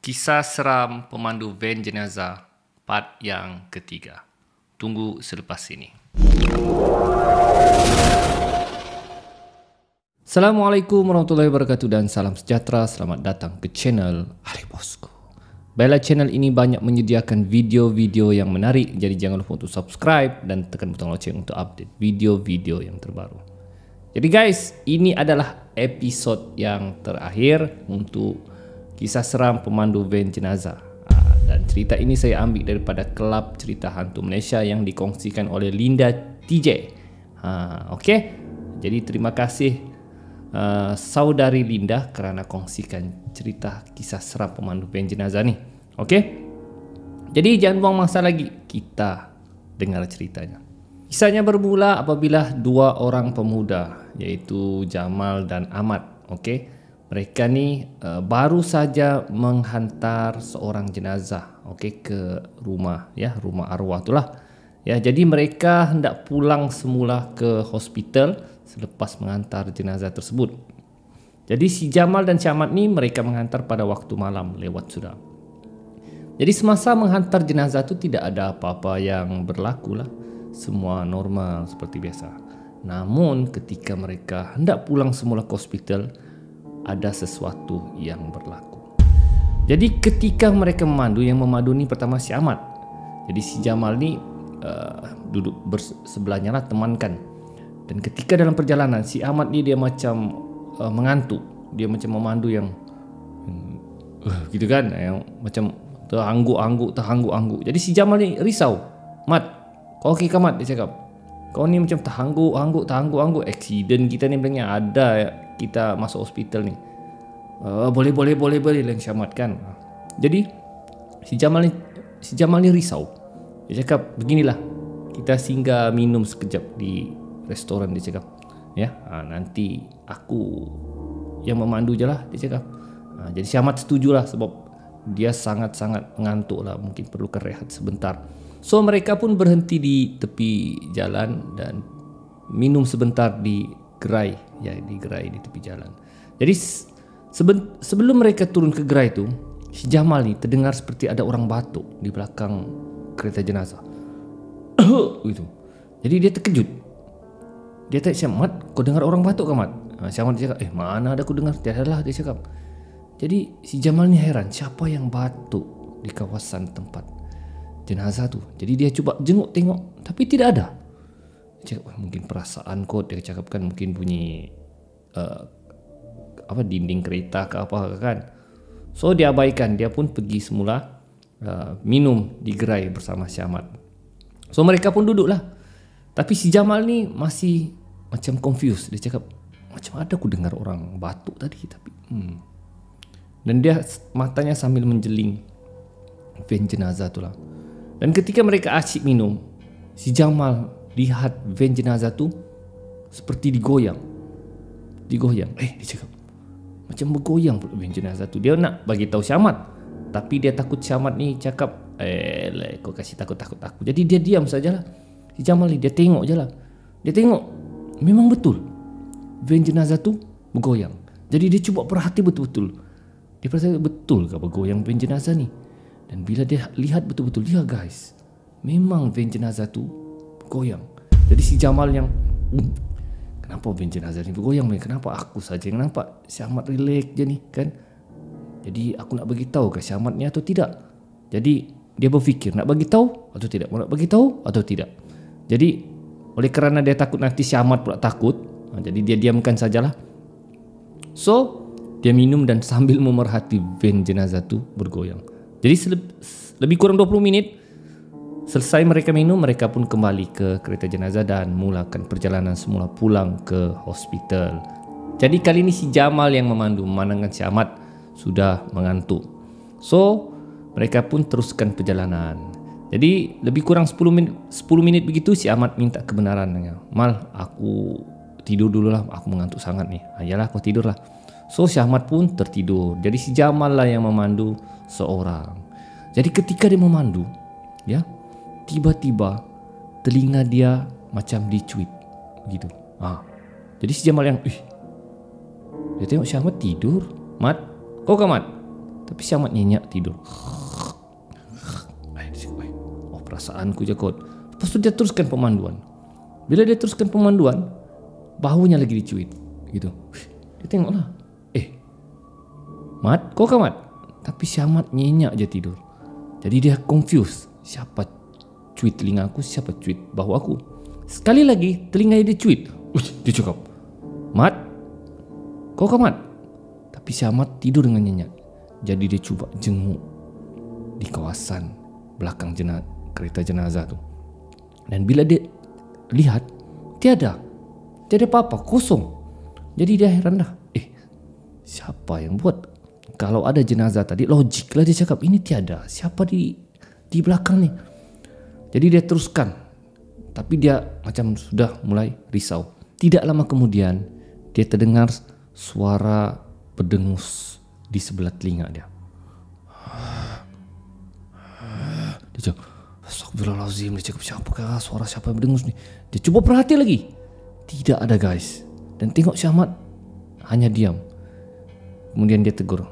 Kisah seram pemandu van jenazah part yang ketiga. Tunggu selepas ini. Assalamualaikum warahmatullahi wabarakatuh dan salam sejahtera. Selamat datang ke channel Ali Bosku. Baiklah, channel ini banyak menyediakan video-video yang menarik, jadi jangan lupa untuk subscribe dan tekan butang loceng untuk update video-video yang terbaru. Jadi guys, ini adalah episod yang terakhir untuk kisah seram pemandu van jenazah. Dan cerita ini saya ambil daripada Kelab Cerita Hantu Malaysia yang dikongsikan oleh Linda TJ. Okey. Jadi terima kasih saudari Linda kerana kongsikan cerita kisah seram pemandu van jenazah ni. Okey. Jadi jangan buang masa lagi, kita dengar ceritanya. Kisahnya bermula apabila dua orang pemuda, iaitu Jamal dan Ahmad. Okey. Mereka ni baru saja menghantar seorang jenazah, okey, ke rumah, ya, rumah arwah itulah. Ya, jadi mereka hendak pulang semula ke hospital selepas menghantar jenazah tersebut. Jadi si Jamal dan si Ahmad ni mereka menghantar pada waktu malam lewat sudah. Jadi semasa menghantar jenazah tu tidak ada apa-apa yang berlaku lah. Semua normal seperti biasa. Namun ketika mereka hendak pulang semula ke hospital, ada sesuatu yang berlaku. Jadi ketika mereka memandu, yang memandu ni pertama si Ahmad. Jadi si Jamal ni duduk bersebelahnya lah, temankan. Dan ketika dalam perjalanan si Ahmad ni dia macam mengantuk. Dia macam memandu yang gitu kan, yang macam terhangguk-hangguk. Jadi si Jamal ni risau. "Mat, kau okey ke Mat?" dia cakap. "Kau ni macam terhangguk-hangguk. Accident kita ni bilangnya ada, kita masuk hospital ni." Boleh lang Syamat kan. Jadi si Jamal ni risau. Dia cakap, "Beginilah, kita singgah minum sekejap di restoran," dia cakap. Ya, nanti aku yang memandu je lah, dia cakap. Jadi Syamat setujulah sebab dia sangat-sangat mengantuk lah, mungkin perlukan rehat sebentar. So mereka pun berhenti di tepi jalan dan minum sebentar di gerai, di tepi jalan. Jadi sebelum mereka turun ke gerai tu, si Jamal ni terdengar seperti ada orang batuk di belakang kereta jenazah. Gitu. Jadi dia terkejut. Dia tanya, "Syamat, kau dengar orang batuk ke Mat?" Syamat cakap, "Mana ada aku dengar, tiadalah," dia cakap. Jadi si Jamal ni heran, siapa yang batuk di kawasan tempat jenazah tu. Jadi dia cuba jenguk tengok, tapi tidak ada. Dia cakap, "Mungkin perasaan kot," dia cakapkan, "mungkin bunyi dinding kereta ke apa kan." So dia abaikan, dia pun pergi semula minum di gerai bersama si Ahmad. So mereka pun duduklah. Tapi si Jamal ni masih macam confused. Dia cakap, "Macam ada aku dengar orang batuk tadi tapi Dan dia matanya sambil menjeling van jenazah tu lah. Dan ketika mereka asyik minum, si Jamal lihat van jenazah tu seperti digoyang. Dia cakap, macam bergoyang pula van jenazah tu. Dia nak bagi tahu Syamat, tapi dia takut Syamat ni cakap, kau kasih takut aku. Jadi dia diam sajalah. Si Jamal ni dia tengok je lah. Dia tengok, memang betul van jenazah tu bergoyang. Jadi dia cuba perhati betul-betul. Dia perhati betul ke bergoyang van jenazah ni. Dan bila dia lihat betul-betul, ya guys, memang van jenazah tu bergoyang. Jadi si Jamal yang kenapa van jenazah ni bergoyang? Kenapa aku saja yang nampak? Si Ahmad relax je ni kan. Jadi aku nak bagi tahu ke si Ahmad ni atau tidak? Jadi dia berfikir nak bagi tahu atau tidak? Nak bagi tahu atau tidak? Jadi oleh kerana dia takut nanti si Ahmad pula takut, jadi dia diamkan sajalah. So dia minum dan sambil memerhati van jenazah tu bergoyang. Jadi lebih kurang 20 minit selesai mereka minum, mereka pun kembali ke kereta jenazah dan mulakan perjalanan semula pulang ke hospital. Jadi kali ini si Jamal yang memandu, memandangkan si Ahmad sudah mengantuk. So mereka pun teruskan perjalanan. Jadi lebih kurang 10 minit begitu si Ahmad minta kebenarannya. "Mal, aku tidur dulu lah, aku mengantuk sangat nih." "Yalah, kau tidur lah." So si Ahmad pun tertidur. Jadi si Jamal lah yang memandu seorang. Jadi ketika dia memandu, ya, tiba-tiba telinga dia macam dicuit gitu. Jadi si Jamal yang dia tengok si Ahmad tidur. "Mat, kau ke Mat?" Tapi si Ahmad nyenyak tidur. Oh, perasaanku je kot. Lepas tu dia teruskan pemanduan. Bila dia teruskan pemanduan, bahunya lagi dicuit gitu. Dia tengoklah, Mat, kau kan Mat? Tapi si Ahmad nyenyak je tidur. Jadi dia confused, siapa cuit telinga aku, siapa cuit bahu aku. Sekali lagi telinga dia cuit. Dia cakap, Mat, kau kan Mat? Tapi si Ahmad tidur dengan nyenyak. Jadi dia cuba jenguk di kawasan belakang kereta jenazah tu. Dan bila dia lihat, tiada apa-apa, kosong. Jadi dia heran dah, siapa yang buat? Kalau ada jenazah tadi, logiklah dia cakap, ini tiada, siapa di belakang ni? Jadi dia teruskan, tapi dia macam sudah mulai risau. Tidak lama kemudian dia terdengar suara berdengus di sebelah telinga dia. Dia cakap, astagfirullahaladzim, dia cakap, suara siapa yang berdengus ni? Dia cuba perhati lagi, tidak ada guys. Dan tengok si Ahmad hanya diam. Kemudian dia tegur,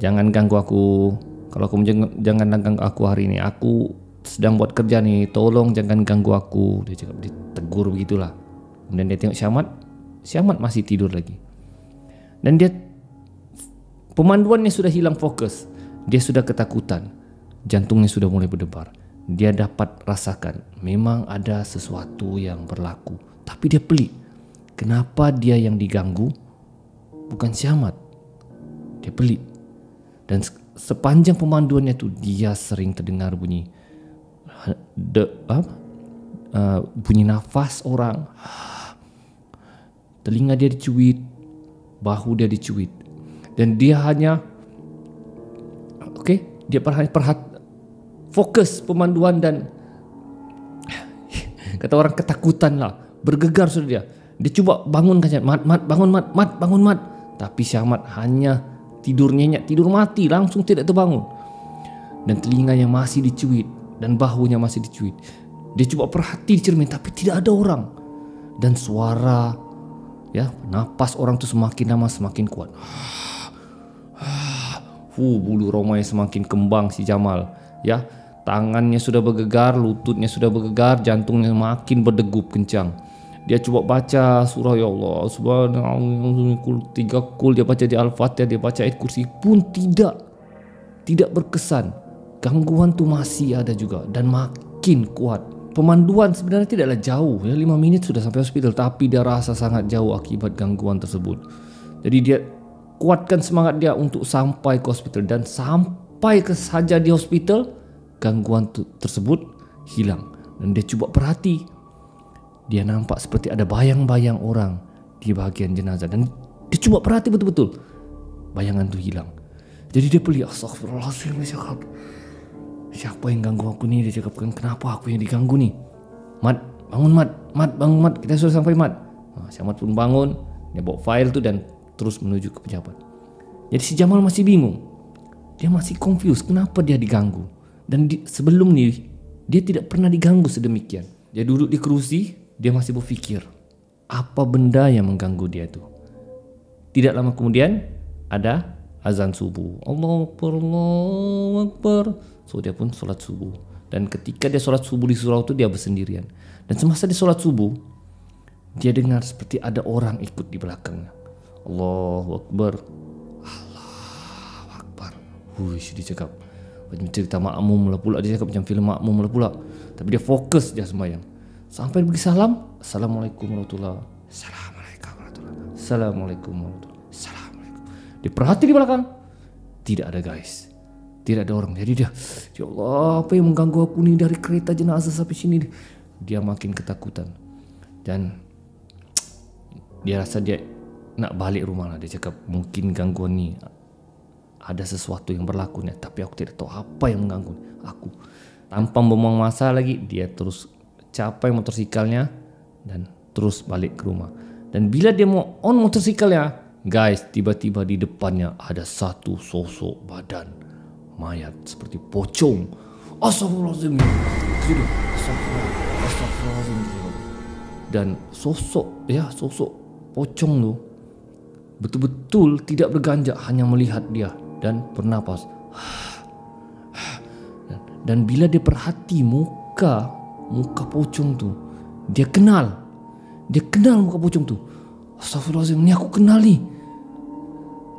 jangan ganggu aku. Kalau kamu jangan ganggu aku hari ini, aku sedang buat kerja ni, tolong jangan ganggu aku. Dia cakap, dia tegur begitulah. Kemudian dia tengok si Ahmad masih tidur lagi. Dan dia, pemanduannya sudah hilang fokus. Dia sudah ketakutan, jantungnya sudah mulai berdebar. Dia dapat rasakan memang ada sesuatu yang berlaku. Tapi dia pelik, kenapa dia yang diganggu bukan si Ahmad? Dia pelik. Dan sepanjang pemanduannya tu, dia sering terdengar bunyi bunyi nafas orang. Telinga dia dicuit, bahu dia dicuit. Dan dia hanya dia fokus pemanduan dan kata orang ketakutan lah, bergegar sudah dia. Dia cuba bangunkan, Mat, bangun Mat. Tapi si Ahmad hanya tidur nyenyak, tidur mati, langsung tidak terbangun. Dan telinganya masih dicuit dan bahunya masih dicuit. Dia cuba perhati di cermin, tapi tidak ada orang. Dan suara, napas orang tu semakin lama semakin kuat. Bulu romanya semakin kembang si Jamal. Tangannya sudah bergegar, lututnya sudah bergegar, jantungnya makin berdegup kencang. Dia cuba baca surah ya Allah subhanallah 3 kul, dia baca di Al-Fatihah, dia baca ayat kursi pun tidak berkesan. Gangguan tu masih ada juga dan makin kuat. Pemanduan sebenarnya tidaklah jauh, 5 minit sudah sampai hospital, tapi dia rasa sangat jauh akibat gangguan tersebut. Jadi dia kuatkan semangat dia untuk sampai ke hospital, dan sampai saja di hospital gangguan tersebut hilang. Dan dia cuba perhati, dia nampak seperti ada bayang-bayang orang di bahagian jenazah. Dan dia cuba perhati betul-betul, bayangan tu hilang. Jadi dia pelik, astagfirullahaladzim, dia cakap, siapa yang ganggu aku ni? Dia cakap, kenapa aku yang diganggu ni? Mat, bangun Mat, kita sudah sampai Mat. Si Ahmad pun bangun, dia bawa file tu dan terus menuju ke pejabat. Jadi si Jamal masih bingung, dia masih confused kenapa dia diganggu. Dan sebelum ni dia tidak pernah diganggu sedemikian. Dia duduk di kerusi, dia masih berfikir apa benda yang mengganggu dia tu. Tidak lama kemudian ada azan subuh. Allahu Akbar. So dia pun solat subuh. Dan ketika dia solat subuh di surau tu, dia bersendirian. Dan semasa dia solat subuh, dia dengar seperti ada orang ikut di belakangnya. Allahu Akbar. Allahu Akbar. Dia cakap macam cerita makmum lah pula. Dia cakap macam filem makmum lah pula. Tapi dia fokus dia sembahyang. Sampai beri salam, Assalamualaikum warahmatullahi wabarakatuh. Assalamualaikum warahmatullahi wabarakatuh. Dia perhati di belakang, tidak ada guys, tidak ada orang. Jadi dia, ya Allah, apa yang mengganggu aku ni dari kereta jenazah sampai sini? Dia makin ketakutan. Dan dia rasa dia nak balik rumah lah. Dia cakap mungkin gangguan ni ada sesuatu yang berlaku ni, tapi aku tidak tahu apa yang mengganggu aku. Tanpa membuang masa lagi, dia terus capai motorsikalnya dan terus balik ke rumah. Dan bila dia mau on motorsikalnya, guys, tiba-tiba di depannya ada satu sosok badan mayat seperti pocong. Astagfirullahaladzim. Astagfirullahaladzim. Dan sosok pocong tu betul-betul tidak berganjak, hanya melihat dia dan bernapas. Dan bila dia perhati muka pocong tu, dia kenal muka pocong tu. Astagfirullahaladzim, ni aku kenal ni.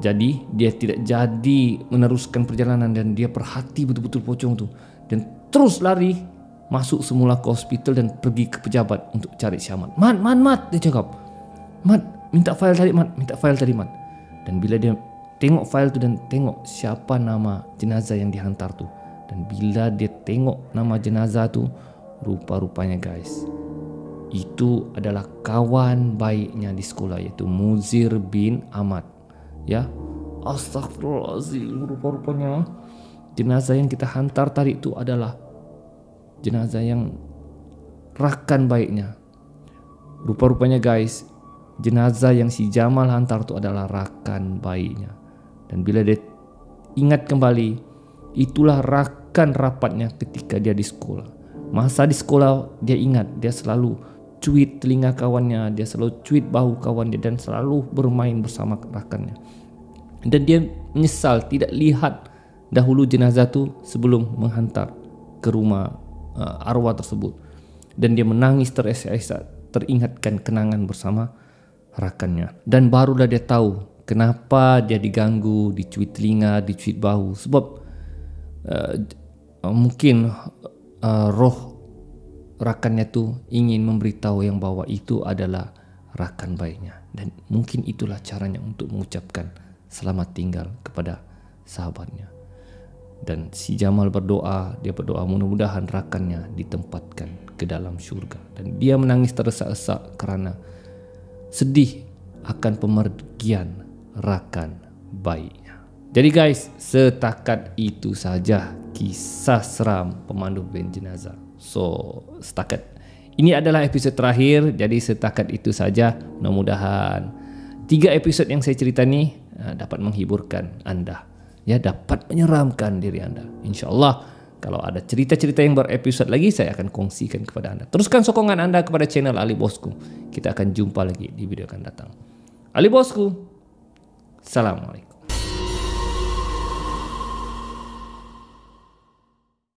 Jadi dia tidak jadi meneruskan perjalanan dan dia perhati betul-betul pocong tu dan terus lari masuk semula ke hospital dan pergi ke pejabat untuk cari si Ahmad. Mat, dia cakap. Mat, minta file tadi, Mat. Dan bila dia tengok file tu dan tengok siapa nama jenazah yang dihantar tu, dan bila dia tengok nama jenazah tu, rupa-rupanya guys, itu adalah kawan baiknya di sekolah, iaitu Muzir bin Ahmad. Ya, astagfirullahaladzim, rupa-rupanya jenazah yang kita hantar tadi itu adalah jenazah yang rakan baiknya. Rupa-rupanya guys, jenazah yang si Jamal hantar itu adalah rakan baiknya. Dan bila dia ingat kembali, itulah rakan rapatnya ketika dia di sekolah. Masa di sekolah dia ingat, dia selalu cuit telinga kawannya, dia selalu cuit bahu kawan dia dan selalu bermain bersama rakannya. Dan dia menyesal tidak lihat dahulu jenazah tu sebelum menghantar ke rumah arwah tersebut. Dan dia menangis terisak-isak, teringatkan kenangan bersama rakannya. Dan barulah dia tahu kenapa dia diganggu, dicuit telinga, dicuit bahu. Sebab mungkin roh rakannya tu ingin memberitahu yang bahwa itu adalah rakan baiknya. Dan mungkin itulah caranya untuk mengucapkan selamat tinggal kepada sahabatnya. Dan si Jamal berdoa, dia berdoa mudah-mudahan rakannya ditempatkan ke dalam syurga. Dan dia menangis terdesak-desak kerana sedih akan pemergian rakan baiknya. Jadi guys, setakat itu saja kisah seram pemandu band jenazah. So, setakat ini adalah episod terakhir. Jadi setakat itu saja. Mudah-mudahan 3 episod yang saya cerita ni dapat menghiburkan anda, ya, dapat menyeramkan diri anda. InsyaAllah kalau ada cerita-cerita yang berepisod lagi, saya akan kongsikan kepada anda. Teruskan sokongan anda kepada channel Ali Bosku. Kita akan jumpa lagi di video akan datang. Ali Bosku, Assalamualaikum.